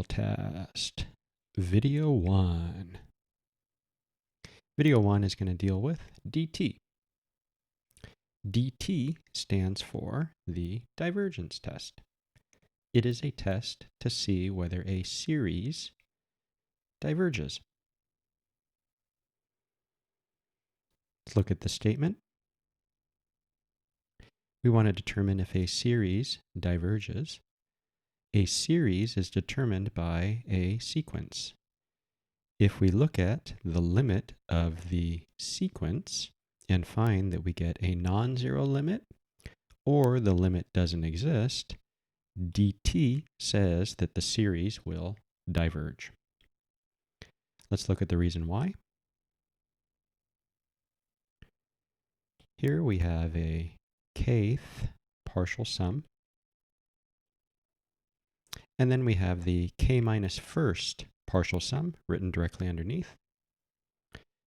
differential test. Video 1. Video 1 is going to deal with dt. dt stands for the divergence test. It is a test to see whether a series diverges. Let's look at the statement. We want to determine if a series diverges. A series is determined by a sequence. If we look at the limit of the sequence and find that we get a non-zero limit or the limit doesn't exist, dt says that the series will diverge. Let's look at the reason why. Here we have a kth partial sum. And then we have the k minus first partial sum written directly underneath,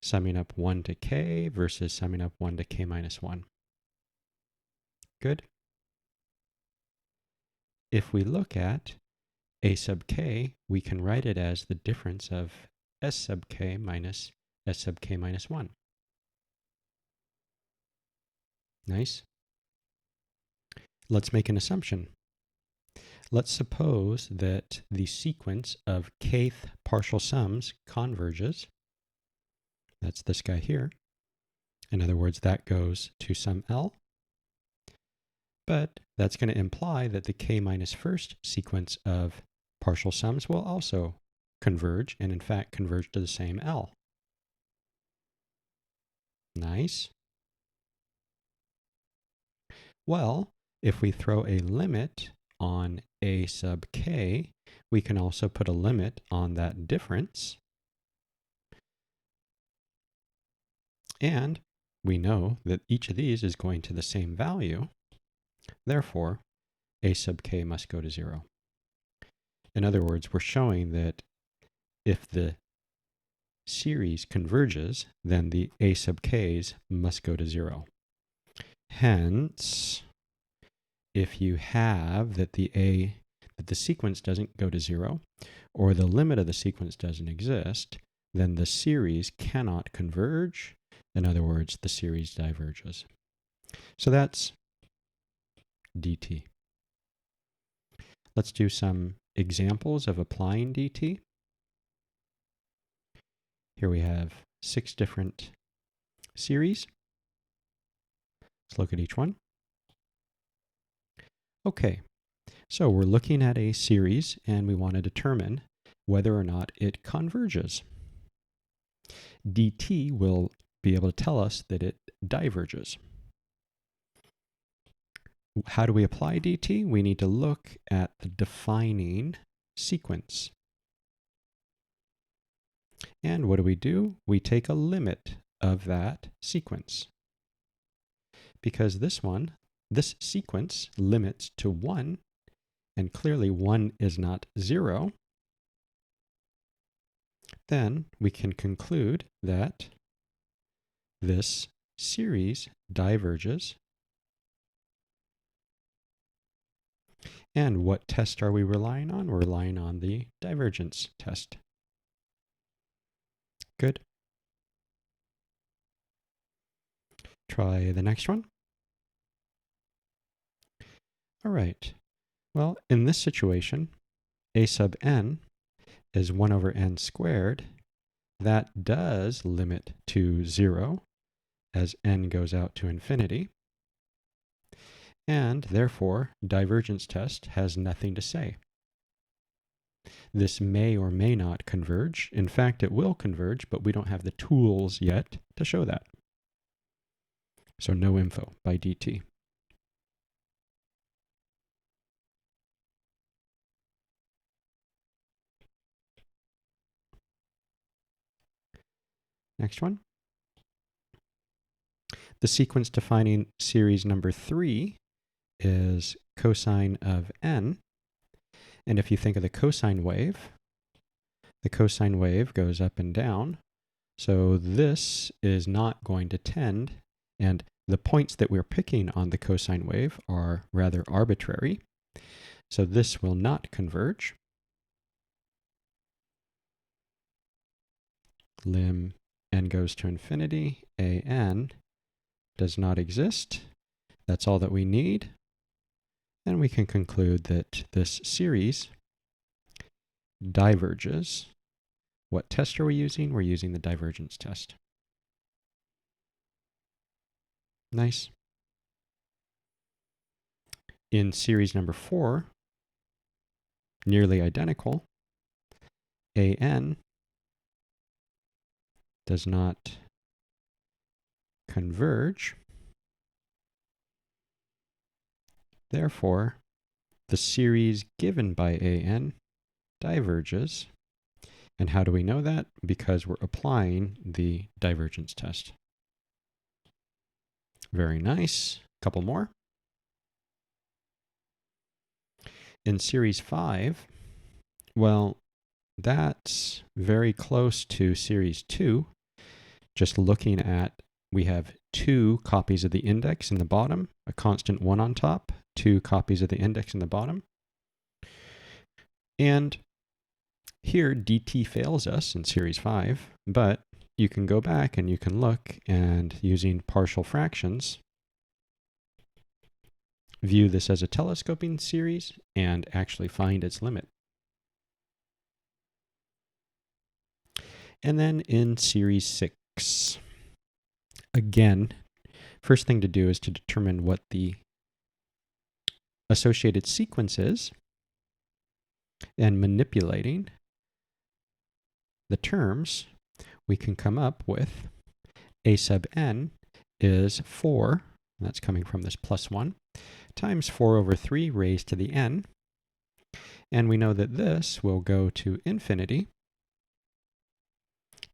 summing up 1 to k versus summing up 1 to k minus 1. Good. If we look at a sub k, we can write it as the difference of s sub k minus s sub k minus 1. Nice. Let's make an assumption. Let's suppose that the sequence of kth partial sums converges. That's this guy here. In other words, that goes to some L. But that's going to imply that the k minus first sequence of partial sums will also converge, and in fact converge to the same L. Nice. Well, if we throw a limit on a sub k, we can also put a limit on that difference. And we know that each of these is going to the same value. Therefore, a sub k must go to 0. In other words, we're showing that if the series converges, then the a sub k's must go to 0. Hence, if you have that the sequence doesn't go to 0, or the limit of the sequence doesn't exist, then the series cannot converge. In other words, the series diverges. So that's dt. Let's do some examples of applying dt. Here we have 6 different series. Let's look at each one. Okay, so we're looking at a series and we want to determine whether or not it converges. dt will be able to tell us that it diverges. How do we apply dt? We need to look at the defining sequence. And what do? We take a limit of that sequence. Because this sequence limits to 1, and clearly 1 is not 0, then we can conclude that this series diverges. And what test are we relying on? We're relying on the divergence test. Good. Try the next one. All right. Well, in this situation, a sub n is 1 over n squared. That does limit to 0 as n goes out to infinity. And therefore, divergence test has nothing to say. This may or may not converge. In fact, it will converge, but we don't have the tools yet to show that. So no info by dt. Next one. The sequence defining series number 3 is cosine of n. And if you think of the cosine wave goes up and down. So this is not going to tend, and the points that we're picking on the cosine wave are rather arbitrary. So this will not converge. lim n goes to infinity, an does not exist. That's all that we need. And we can conclude that this series diverges. What test are we using? We're using the divergence test. Nice. In series number 4, nearly identical, an does not converge. Therefore, the series given by an diverges. And how do we know that? Because we're applying the divergence test. Very nice. Couple more. In series 5, well, that's very close to series 2. Just looking at, we have 2 copies of the index in the bottom, a constant 1 on top, 2 copies of the index in the bottom. And here dt fails us in series 5, but you can go back and you can look, and using partial fractions, view this as a telescoping series and actually find its limit. And then in series 6, again, first thing to do is to determine what the associated sequence is, and manipulating the terms, we can come up with a sub n is 4, that's coming from this plus 1, times 4 over 3 raised to the n. And we know that this will go to infinity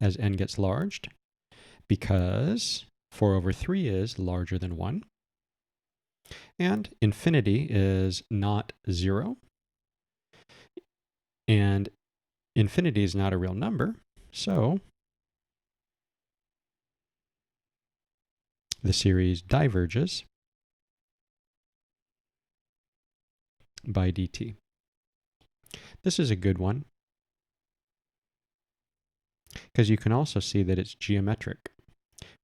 as n gets larged, because 4 over 3 is larger than 1. And infinity is not 0. And infinity is not a real number, so the series diverges by dt. This is a good one, because you can also see that it's geometric,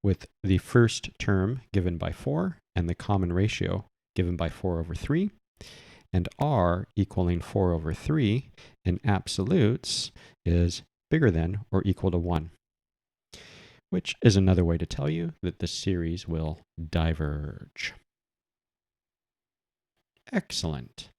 with the first term given by 4 and the common ratio given by 4 over 3, and r equaling 4 over 3 in absolutes is bigger than or equal to 1, which is another way to tell you that the series will diverge. Excellent.